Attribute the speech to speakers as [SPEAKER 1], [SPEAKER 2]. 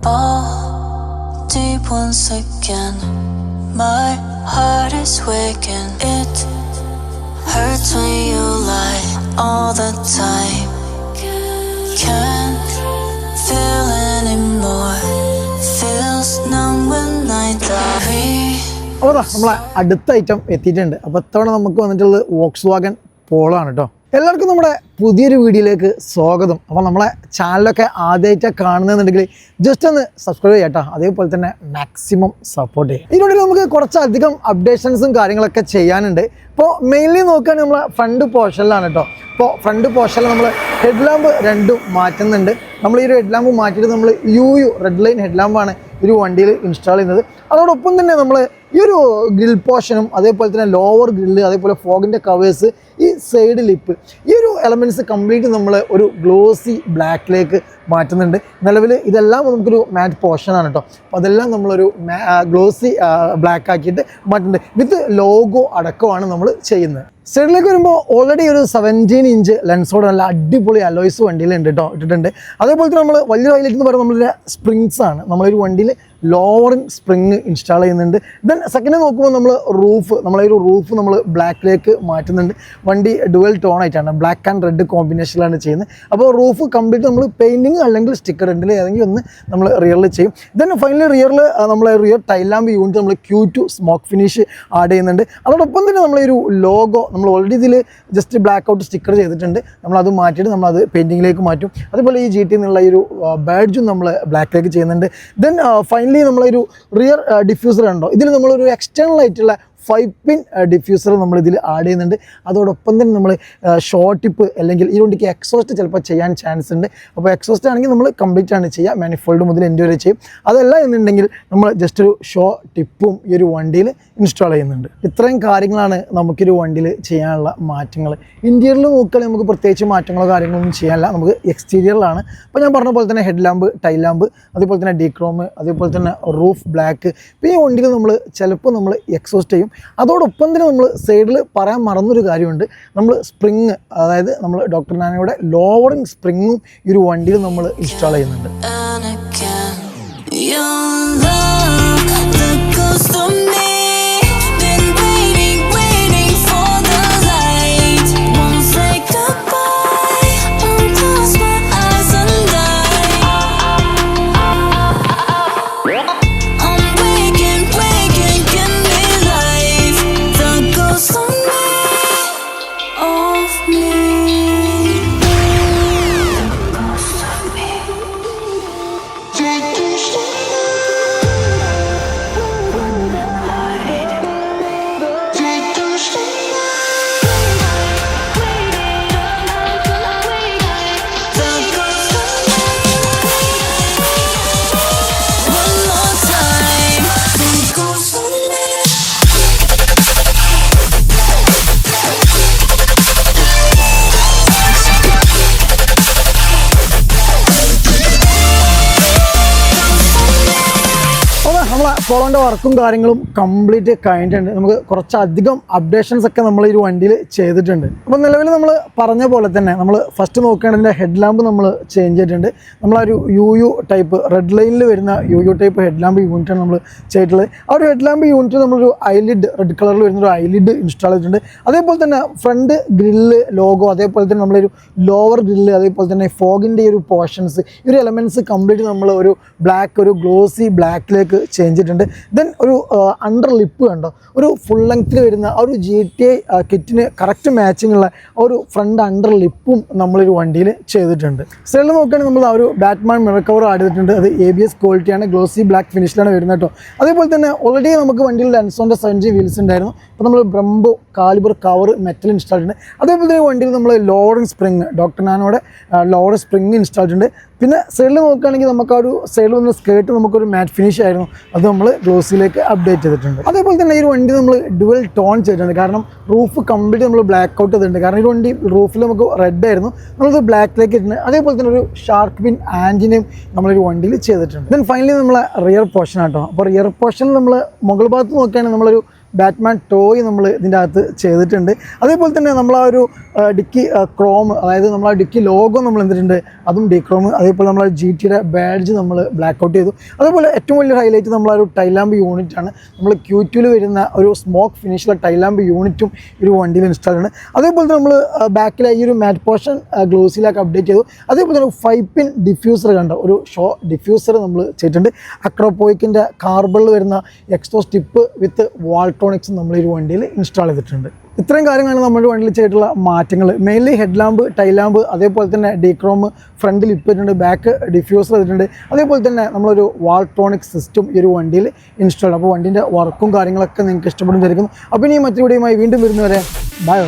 [SPEAKER 1] Fall deep once again. My heart is waking. It hurts when you lie all the time. Can't feel anymore. Feels numb when I die.
[SPEAKER 2] അപ്പോൾ നമ്മളെ അടുത്ത item എത്തിയിട്ടുണ്ട്. അപ്പോൾ ഇത്തവണ നമുക്ക് വന്നിട്ടുള്ളത് Volkswagen പോളാണ് കേട്ടോ. എല്ലാവർക്കും നമ്മുടെ പുതിയൊരു വീഡിയോയിലേക്ക് സ്വാഗതം. അപ്പോൾ നമ്മളെ ചാനലൊക്കെ ആദ്യമായിട്ട് കാണുന്നതെന്നുണ്ടെങ്കിൽ ജസ്റ്റ് ഒന്ന് സബ്സ്ക്രൈബ് ചെയ്യാം കേട്ടോ. അതേപോലെ തന്നെ മാക്സിമം സപ്പോർട്ട് ചെയ്യാം. ഇതിലൂടെ നമുക്ക് കുറച്ചധികം അപ്ഡേഷൻസും കാര്യങ്ങളൊക്കെ ചെയ്യാനുണ്ട്. ഇപ്പോൾ മെയിൻലി നോക്കുകയാണെങ്കിൽ നമ്മൾ ഫ്രണ്ട് പോർഷനിലാണ് കേട്ടോ. ഇപ്പോൾ ഫ്രണ്ട് പോർഷനിൽ നമ്മൾ ഹെഡ് ലാമ്പ് രണ്ടും മാറ്റുന്നുണ്ട്. നമ്മൾ ഈ ഒരു ഹെഡ് ലാമ്പ് മാറ്റിയിട്ട് നമ്മൾ റെഡ് ലൈൻ ഹെഡ് ലാമ്പാണ് ഒരു വണ്ടിയിൽ ഇൻസ്റ്റാൾ ചെയ്യുന്നത്. അതോടൊപ്പം തന്നെ നമ്മൾ ഈ ഒരു ഗ്രിൽ പോർഷനും അതേപോലെ തന്നെ ലോവർ ഗ്രില്ല്, അതേപോലെ ഫോഗിൻ്റെ കവേഴ്സ്, ഈ സൈഡ് ലിപ്പ്, ഈ ഒരു എലമെൻറ്റ്സ് കംപ്ലീറ്റ് നമ്മൾ ഒരു ഗ്ലോസി ബ്ലാക്കിലേക്ക് മാറ്റുന്നുണ്ട്. നിലവിൽ ഇതെല്ലാം നമുക്കൊരു മാറ്റ് പോർഷനാണ് കേട്ടോ. അപ്പോൾ അതെല്ലാം നമ്മളൊരു ഗ്ലോസി ബ്ലാക്ക് ആക്കിയിട്ട് മാറ്റുന്നുണ്ട്. വിത്ത് ലോഗോ അടക്കമാണ് നമ്മൾ ചെയ്യുന്നത്. സൈഡിലേക്ക് വരുമ്പോൾ ഓൾറെഡി ഒരു 17 ഇഞ്ച് ലെൻസോട് നല്ല അടിപൊളി അലോയ്സ് വണ്ടിയിലുണ്ട് കേട്ടോ, ഇട്ടിട്ടുണ്ട്. അതേപോലെ തന്നെ നമ്മൾ വലിയ ഹൈലൈറ്റ് എന്ന് പറയുന്നത് നമ്മളുടെ സ്പ്രിങ്സ് ആണ്. നമ്മളൊരു വണ്ടിയിൽ ലോവറിങ് സ്പ്രിങ് ഇൻസ്റ്റാൾ ചെയ്യുന്നുണ്ട്. ദെൻ സെക്കൻഡ് നോക്കുമ്പോൾ നമ്മൾ നമ്മളൊരു റൂഫ് നമ്മൾ ബ്ലാക്കിലേക്ക് മാറ്റുന്നുണ്ട്. വണ്ടി ഡുവൽ ടോൺ ആയിട്ടാണ്, ബ്ലാക്ക് ആൻഡ് റെഡ് കോമ്പിനേഷനിലാണ് ചെയ്യുന്നത്. അപ്പോൾ റൂഫ് കംപ്ലീറ്റ് നമ്മൾ പെയിൻറ്റിങ് അല്ലെങ്കിൽ സ്റ്റിക്കർ രണ്ടിൽ ഏതെങ്കിലും ഒന്ന് നമ്മൾ റിയറിൽ ചെയ്യും. ദെൻ ഫൈനലി റിയറിൽ നമ്മൾ റിയർ ടൈൽ ലാമ്പ് യൂണിറ്റ് നമ്മൾ Q2 സ്മോക്ക് ഫിനിഷ് ആഡ് ചെയ്യുന്നുണ്ട്. അതോടൊപ്പം തന്നെ നമ്മളൊരു ലോഗോ നമ്മൾ ഓൾറെഡി ഇതിൽ ജസ്റ്റ് ബ്ലാക്ക് ഔട്ട് സ്റ്റിക്കർ ചെയ്തിട്ടുണ്ട്. നമ്മളത് മാറ്റിയിട്ട് നമ്മളത് പെയിൻറ്റിങ്ങിലേക്ക് മാറ്റും. അതുപോലെ ഈ GT എന്നുള്ള ഈ ഒരു ബാഡ്ജും നമ്മൾ ബ്ലാക്കിലേക്ക് ചെയ്യുന്നുണ്ട്. ദെൻ ഫൈനലി നമ്മളൊരു റിയർ ഡിഫ്യൂസർ ഉണ്ടോ, ഇതിൽ നമ്മളൊരു എക്സ്റ്റേണൽ ആയിട്ടുള്ള 5 പിൻ ഡിഫ്യൂസർ നമ്മളിതിൽ ആഡ് ചെയ്യുന്നുണ്ട്. അതോടൊപ്പം തന്നെ നമ്മൾ ഷോർട്ട് ടിപ്പ് അല്ലെങ്കിൽ ഈ വണ്ടിക്ക് എക്സോസ്റ്റ് ചിലപ്പോൾ ചെയ്യാൻ ചാൻസ് ഉണ്ട്. അപ്പോൾ എക്സോസ്റ്റ് ആണെങ്കിൽ നമ്മൾ കംപ്ലീറ്റ് ആണ് ചെയ്യുക, മാനിഫോൾഡ് മുതൽ എൻഡ് വരെ ചെയ്യും. അതല്ല എന്നുണ്ടെങ്കിൽ നമ്മൾ ജസ്റ്റ് ഒരു ഷോ ടിപ്പും ഈ ഒരു വണ്ടിയിൽ ഇൻസ്റ്റാൾ ചെയ്യുന്നുണ്ട്. ഇത്രയും കാര്യങ്ങളാണ് നമുക്കൊരു വണ്ടിയിൽ ചെയ്യാനുള്ള മാറ്റങ്ങൾ. ഇൻറ്റീരിയറിൽ നോക്കുകയാണെങ്കിൽ നമുക്ക് പ്രത്യേകിച്ച് മാറ്റങ്ങളോ കാര്യങ്ങളൊന്നും ചെയ്യാനില്ല, നമുക്ക് എക്സ്റ്റീരിയറിലാണ്. അപ്പോൾ ഞാൻ പറഞ്ഞ പോലെ തന്നെ ഹെഡ് ലാമ്പ്, ടൈൽ ലാമ്പ്, അതേപോലെ തന്നെ ഡീക്രോം, അതേപോലെ തന്നെ റൂഫ് ബ്ലാക്ക്. ഇപ്പോൾ ഈ വണ്ടിയിൽ നമ്മൾ ചിലപ്പോൾ നമ്മൾ എക്സോസ്റ്റ് ചെയ്യും. അതോടൊപ്പം തന്നെ നമ്മൾ സൈഡിൽ പറയാൻ മറന്നൊരു കാര്യമുണ്ട്. നമ്മൾ സ്പ്രിങ്, അതായത് നമ്മൾ ഡോക്ടർ നാനോയുടെ ലോവറിങ് സ്പ്രിങ്ങും ഈ ഒരു വണ്ടിയിൽ നമ്മൾ ഇൻസ്റ്റാൾ ചെയ്യുന്നുണ്ട്. പോളോൻ്റെ വർക്കും കാര്യങ്ങളും കംപ്ലീറ്റ് കഴിഞ്ഞിട്ടുണ്ട്. നമുക്ക് കുറച്ചധികം അപ്ഡേഷൻസ് ഒക്കെ നമ്മൾ ഈ വണ്ടിയിൽ ചെയ്തിട്ടുണ്ട്. അപ്പോൾ നിലവിൽ നമ്മൾ പറഞ്ഞ പോലെ തന്നെ നമ്മൾ ഫസ്റ്റ് നോക്കുകയാണെങ്കിൽ ഹെഡ് ലാമ്പ് നമ്മൾ ചേഞ്ച് ചെയ്തിട്ടുണ്ട്. നമ്മളൊരു ടൈപ്പ് റെഡ് ലൈനിൽ വരുന്ന ടൈപ്പ് ഹെഡ് ലാമ്പ് യൂണിറ്റാണ് നമ്മൾ ചെയ്തിട്ടുള്ളത്. ആ ഒരു ഹെഡ് ലാമ്പ് യൂണിറ്റ് നമ്മളൊരു ഐലിഡ്, റെഡ് കളറിൽ വരുന്നൊരു ഐലിഡ് ഇൻസ്റ്റാൾ ചെയ്തിട്ടുണ്ട്. അതേപോലെ തന്നെ ഫ്രണ്ട് ഗ്രില്ല് ലോഗോ, അതേപോലെ തന്നെ നമ്മളൊരു ലോവർ ഗ്രില്ല്, അതേപോലെ തന്നെ ഫോഗിൻ്റെ ഈ ഒരു പോർഷൻസ്, ഈ ഒരു എലമെൻറ്റ്സ് കംപ്ലീറ്റ് നമ്മൾ ഒരു ബ്ലാക്ക്, ഒരു ഗ്ലോസി ബ്ലാക്കിലേക്ക് ചേഞ്ച് ചെയ്തിട്ടുണ്ട്. ദെൻ ഒരു അണ്ടർ ലിപ്പ് കണ്ടോ, ഒരു ഫുൾ ലെങ്ത്തിൽ വരുന്ന ആ ഒരു GTA കിറ്റിന് കറക്റ്റ് മാച്ചിങ് ഉള്ള ഒരു ഫ്രണ്ട് അണ്ടർ ലിപ്പും നമ്മളൊരു വണ്ടിയിൽ ചെയ്തിട്ടുണ്ട്. സൈഡിൽ നോക്കുകയാണെങ്കിൽ നമ്മൾ ആ ഒരു ബാറ്റ്മാൻ മിറർ കവർ ആഡ് ചെയ്തിട്ടുണ്ട്. അത് ABS ക്വാളിറ്റിയാണ്, ഗ്ലോസി ബ്ലാക്ക് ഫിനിഷിലാണ് വരുന്നത് കേട്ടോ. അതേപോലെ തന്നെ ഓൾറെഡി നമുക്ക് വണ്ടിയിൽ ലെൻസോൻ്റെ 17 വീൽസ് ഉണ്ടായിരുന്നു. അപ്പോൾ നമ്മൾ Brembo caliper cover metal install ചെയ്തിട്ടുണ്ട്. അതേപോലെ തന്നെ വണ്ടിയിൽ നമ്മൾ ലോവറിങ് സ്പ്രിങ്, ഡോക്ടർ നാനോയുടെ ലോവർ സ്പ്രിങ് ഇൻസ്റ്റാൾ ചെയ്തിട്ടുണ്ട്. പിന്നെ സൈഡിൽ നോക്കുകയാണെങ്കിൽ നമുക്ക് ആ ഒരു സൈഡിൽ വന്ന സ്കേർട്ട് നമുക്കൊരു മാറ്റ് ഫിനിഷ് ആയിരുന്നു, അത് നമ്മൾ ഗ്ലോസിലേക്ക് അപ്ഡേറ്റ് ചെയ്തിട്ടുണ്ട്. അതേപോലെ തന്നെ ഈ ഒരു വണ്ടി നമ്മൾ ഡുവൽ ടോൺ ചെയ്തിട്ടുണ്ട്. കാരണം റൂഫ് കംപ്ലീറ്റ് നമ്മൾ ബ്ലാക്ക് ഔട്ട് ചെയ്തിട്ടുണ്ട്. കാരണം ഈ വണ്ടി റൂഫിൽ നമുക്ക് റെഡ് ആയിരുന്നു, നമ്മളത് ബ്ലാക്കിലേക്ക് ഇട്ടിട്ടുണ്ട്. അതേപോലെ തന്നെ ഒരു ഷാർക്ക് പിൻ ആൻറ്റിനെയും നമ്മളൊരു വണ്ടിയിൽ ചെയ്തിട്ടുണ്ട്. ദെൻ ഫൈനലി നമ്മളെ റിയർ പോർഷൻ ആട്ടോ. അപ്പോൾ റിയർ പോർഷനിൽ നമ്മൾ മുകൾ ഭാഗത്ത് നോക്കുകയാണെങ്കിൽ നമ്മളൊരു ബാറ്റ്മാൻ ടോയ് നമ്മൾ ഇതിൻ്റെ അകത്ത് ചെയ്തിട്ടുണ്ട്. അതേപോലെ തന്നെ നമ്മൾ ആ ഒരു ഡിക്കി ക്രോം, അതായത് നമ്മൾ ആ ഡിക്കി ലോഗോ നമ്മൾ എന്തിട്ടുണ്ട് അതും ഡി ക്രോം. അതേപോലെ നമ്മൾ GTയുടെ ബാഡ്ജ് നമ്മൾ ബ്ലാക്ക് ഔട്ട് ചെയ്തു. അതേപോലെ ഏറ്റവും വലിയ ഹൈലൈറ്റ് നമ്മൾ ആ ഒരു ടൈലാമ്പ് യൂണിറ്റാണ്. നമ്മൾ Q2 വരുന്ന ഒരു സ്മോക്ക് ഫിനിഷുള്ള ടൈലാമ്പ് യൂണിറ്റും ഒരു വണ്ടിയിൽ ഇൻസ്റ്റാൾ ആണ്. അതേപോലെ തന്നെ നമ്മൾ ബാക്കിലെ ഈ ഒരു മാറ്റ് പോർഷൻ ഗ്ലോസിലേക്ക് അപ്ഡേറ്റ് ചെയ്തു. അതേപോലെ തന്നെ 5-pin ഡിഫ്യൂസർ കണ്ട ഒരു ഷോ ഡിഫ്യൂസർ നമ്മൾ ചെയ്തിട്ടുണ്ട്. അക്രോപോയിക്കിൻ്റെ കാർബണിൽ വരുന്ന എക്സോസ്റ്റ് ടിപ്പ് വിത്ത് വാൾട്രോണിക്സ് നമ്മൾ ഈ ഒരു വണ്ടിയിൽ ഇൻസ്റ്റാൾ ചെയ്തിട്ടുണ്ട്. ഇത്രയും കാര്യങ്ങളാണ് നമ്മുടെ വണ്ടിയിൽ ചെയ്തിട്ടുള്ള മാറ്റങ്ങൾ. മെയിൻലി ഹെഡ് ലാമ്പ്, ടൈലാമ്പ്, അതേപോലെ തന്നെ ഡീക്രോം ഫ്രണ്ടിൽ ഇപ്പിട്ടുണ്ട്, ബാക്ക് ഡിഫ്യൂസർ ചെയ്തിട്ടുണ്ട്. അതേപോലെ തന്നെ നമ്മളൊരു വാൾട്രോണിക് സിസ്റ്റം ഈ ഒരു വണ്ടിയിൽ ഇൻസ്റ്റാൾ. അപ്പോൾ വണ്ടീൻ്റെ വർക്കും കാര്യങ്ങളൊക്കെ നിങ്ങൾക്ക് ഇഷ്ടപ്പെടും വിചാരിക്കുന്നു. അപ്പോൾ ഇനി മറ്റൊരു വീഡിയോയുമായി വീണ്ടും വരുന്നവരെ ബൈ.